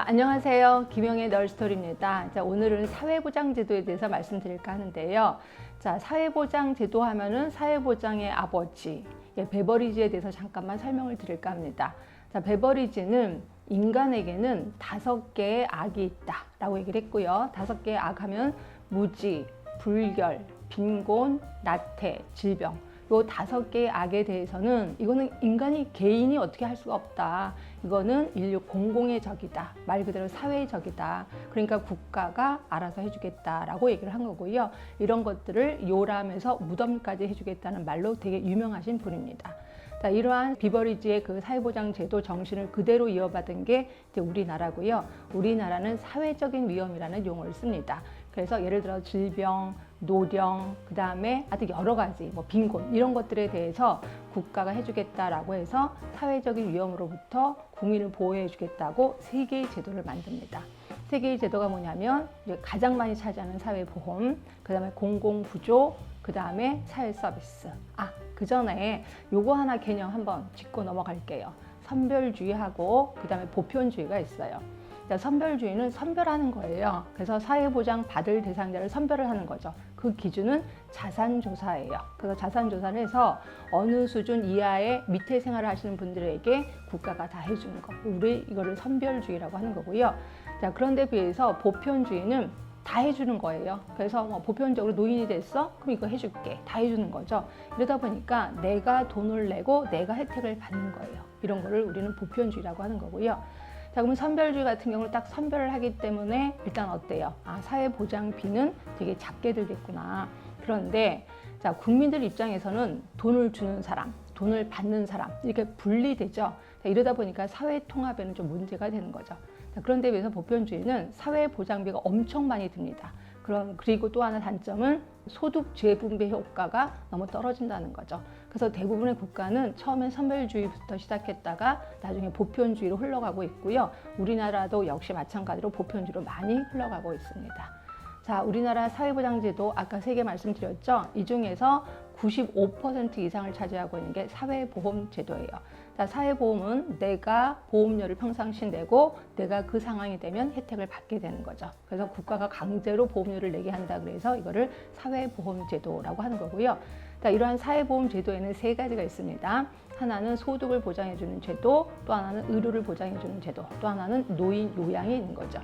안녕하세요. 김영의 널스토리입니다. 오늘은 사회보장제도에 대해서 말씀드릴까 하는데요. 사회보장제도 하면은 사회보장의 아버지, 베버리지에 대해서 잠깐만 설명을 드릴까 합니다. 베버리지는 인간에게는 5개의 악이 있다라고 얘기를 했고요. 5개의 악 하면 무지, 불결, 빈곤, 나태, 질병. 요 5개의 악에 대해서는 이거는 인간이 개인이 어떻게 할 수가 없다. 이거는 인류 공공의 적이다. 말 그대로 사회의 적이다. 그러니까 국가가 알아서 해주겠다라고 얘기를 한 거고요. 이런 것들을 요람에서 무덤까지 해주겠다는 말로 되게 유명하신 분입니다. 이러한 비버리지의 그 사회보장제도 정신을 그대로 이어받은 게 이제 우리나라고요. 우리나라는 사회적인 위험이라는 용어를 씁니다. 그래서 예를 들어 질병, 노령, 그 다음에 아주 여러 가지 빈곤 이런 것들에 대해서 국가가 해주겠다라고 해서 사회적인 위험으로부터 국민을 보호해 주겠다고 3개의 제도를 만듭니다. 3개의 제도가 뭐냐면 가장 많이 차지하는 사회보험, 그 다음에 공공부조, 그 다음에 사회서비스. 그 전에 요거 하나 개념 한번 짚고 넘어갈게요. 선별주의하고 그 다음에 보편주의가 있어요. 선별주의는 선별하는 거예요. 그래서 사회보장 받을 대상자를 선별을 하는 거죠. 그 기준은 자산조사예요. 그래서 자산조사를 해서 어느 수준 이하의 밑에 생활을 하시는 분들에게 국가가 다 해주는 거. 우리 이거를 선별주의라고 하는 거고요. 그런데 비해서 보편주의는 다 해주는 거예요. 그래서 보편적으로 노인이 됐어? 그럼 이거 해줄게. 다 해주는 거죠. 이러다 보니까 내가 돈을 내고 내가 혜택을 받는 거예요. 이런 거를 우리는 보편주의라고 하는 거고요. 그러면 선별주의 같은 경우는 딱 선별을 하기 때문에 일단 어때요? 사회보장비는 되게 작게 들겠구나. 그런데 국민들 입장에서는 돈을 주는 사람, 돈을 받는 사람 이렇게 분리되죠. 이러다 보니까 사회통합에는 좀 문제가 되는 거죠. 그런데 비해서 보편주의는 사회보장비가 엄청 많이 듭니다. 그리고 또 하나 단점은 소득 재분배 효과가 너무 떨어진다는 거죠. 그래서 대부분의 국가는 처음엔 선별주의부터 시작했다가 나중에 보편주의로 흘러가고 있고요. 우리나라도 역시 마찬가지로 보편주의로 많이 흘러가고 있습니다. 우리나라 사회보장제도 아까 3개 말씀드렸죠. 이 중에서 95% 이상을 차지하고 있는 게 사회보험제도예요. 사회보험은 내가 보험료를 평상시 내고 내가 그 상황이 되면 혜택을 받게 되는 거죠. 그래서 국가가 강제로 보험료를 내게 한다 그래서 이거를 사회보험제도라고 하는 거고요. 이러한 사회보험제도에는 3가지가 있습니다. 하나는 소득을 보장해주는 제도, 또 하나는 의료를 보장해주는 제도, 또 하나는 노인 요양이 있는 거죠.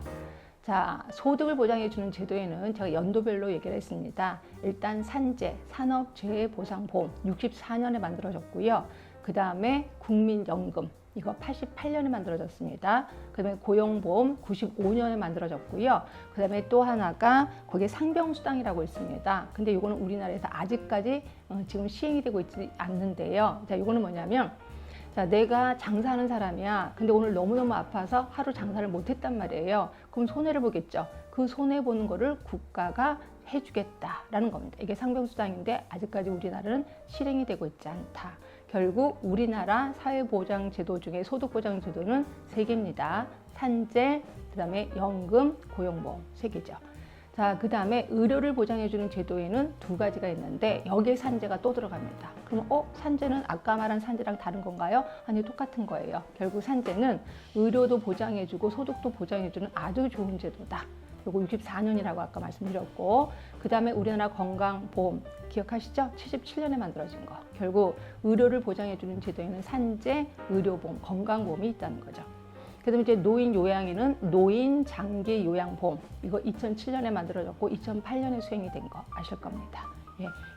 소득을 보장해주는 제도에는 제가 연도별로 얘기를 했습니다. 일단 산재, 산업재해보상보험 64년에 만들어졌고요. 그 다음에 국민연금, 이거 88년에 만들어졌습니다. 그 다음에 고용보험 95년에 만들어졌고요. 그 다음에 또 하나가 거기에 상병수당이라고 있습니다. 근데 이거는 우리나라에서 아직까지 지금 시행이 되고 있지 않는데요. 이거는 뭐냐면 내가 장사하는 사람이야. 근데 오늘 너무너무 아파서 하루 장사를 못했단 말이에요. 그럼 손해를 보겠죠. 그 손해보는 거를 국가가 해주겠다라는 겁니다. 이게 상병수당인데 아직까지 우리나라는 실행이 되고 있지 않다. 결국 우리나라 사회보장제도 중에 소득보장제도는 3개입니다. 산재, 그 다음에 연금, 고용보험 3개죠. 그 다음에 의료를 보장해주는 제도에는 2가지가 있는데 여기에 산재가 또 들어갑니다. 그럼 산재는 아까 말한 산재랑 다른 건가요? 아니, 똑같은 거예요. 결국 산재는 의료도 보장해주고 소득도 보장해주는 아주 좋은 제도다. 요거 64년이라고 아까 말씀드렸고, 그 다음에 우리나라 건강보험 기억하시죠? 77년에 만들어진 거. 결국 의료를 보장해주는 제도에는 산재, 의료보험, 건강보험이 있다는 거죠. 그 다음에 이제 노인 요양에는 노인 장기 요양보험, 이거 2007년에 만들어졌고 2008년에 수행이 된 거 아실 겁니다.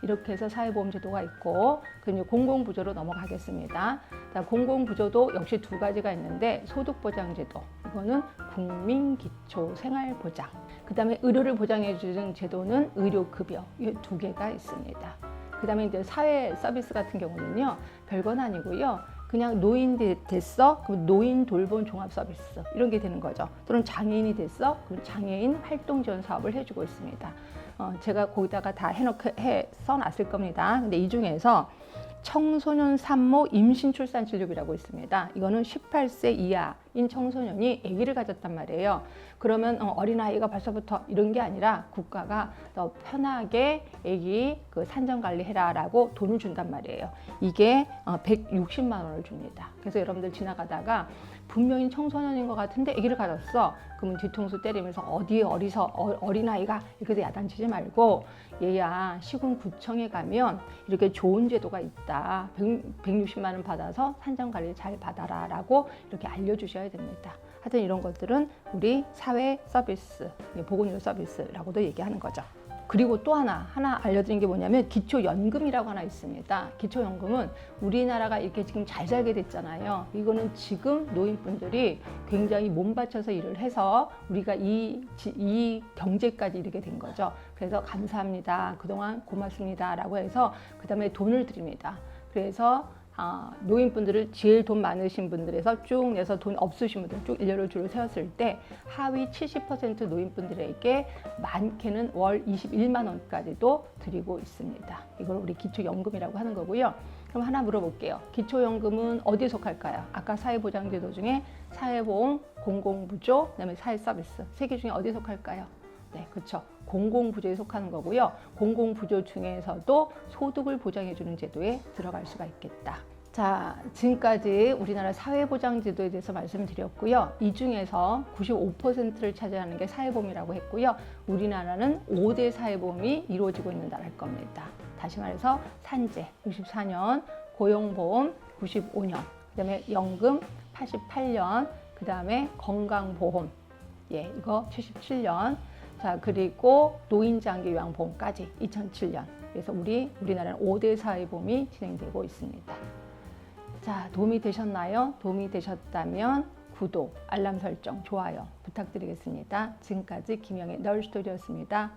이렇게 해서 사회보험제도가 있고, 그럼 공공부조로 넘어가겠습니다. 공공부조도 역시 2가지가 있는데 소득보장제도, 이거는 국민기초생활보장. 그 다음에 의료를 보장해주는 제도는 의료급여, 이 2개가 있습니다. 그 다음에 이제 사회 서비스 같은 경우는요, 별건 아니고요. 그냥 노인이 됐어? 그럼 노인 돌봄 종합 서비스 이런 게 되는 거죠. 또는 장애인이 됐어? 그럼 장애인 활동 지원 사업을 해주고 있습니다. 제가 거기다가 다 써놨을 겁니다. 근데 이 중에서 청소년 산모 임신 출산 진료비라고 있습니다. 이거는 18세 이하인 청소년이 아기를 가졌단 말이에요. 그러면 어린아이가 벌써부터 이런 게 아니라 국가가 더 편하게 아기 산전 관리해라 라고 돈을 준단 말이에요. 이게 160만 원을 줍니다. 그래서 여러분들 지나가다가 분명히 청소년인 것 같은데 아기를 가졌어. 그러면 뒤통수 때리면서 어디서 어린아이가 이렇게 야단치지 말고 얘야 시군구청에 가면 이렇게 좋은 제도가 있다. 160만 원 받아서 산정관리 잘 받아라 라고 이렇게 알려주셔야 됩니다. 하여튼 이런 것들은 우리 사회 서비스, 보건의료 서비스라고도 얘기하는 거죠. 그리고 또 하나 알려드린 게 뭐냐면 기초연금이라고 하나 있습니다. 기초연금은 우리나라가 이렇게 지금 잘 살게 됐잖아요. 이거는 지금 노인분들이 굉장히 몸 바쳐서 일을 해서 우리가 이 경제까지 이르게 된 거죠. 그래서 감사합니다. 그동안 고맙습니다. 라고 해서 그 다음에 돈을 드립니다. 그래서 노인분들을 제일 돈 많으신 분들에서 쭉 내서 돈 없으신 분들 쭉 일렬로 줄을 세웠을 때 하위 70% 노인분들에게 많게는 월 21만 원까지도 드리고 있습니다. 이걸 우리 기초연금이라고 하는 거고요. 그럼 하나 물어볼게요. 기초연금은 어디에 속할까요? 아까 사회보장제도 중에 사회보험, 공공부조, 그다음에 사회서비스 세 개 중에 어디에 속할까요? 네, 그렇죠. 공공부조에 속하는 거고요. 공공부조 중에서도 소득을 보장해주는 제도에 들어갈 수가 있겠다. 자, 지금까지 우리나라 사회보장제도에 대해서 말씀드렸고요. 이 중에서 95%를 차지하는 게 사회보험이라고 했고요. 우리나라는 5대 사회보험이 이루어지고 있는 나라일 겁니다. 다시 말해서 산재 64년, 고용보험 95년, 그다음에 연금 88년, 그다음에 건강보험 이거 77년. 자, 그리고 노인장기요양보험까지 2007년. 그래서 우리나라는 5대 사회보험이 진행되고 있습니다. 자, 도움이 되셨나요? 도움이 되셨다면 구독, 알람 설정, 좋아요 부탁드리겠습니다. 지금까지 김영의 널스토리였습니다.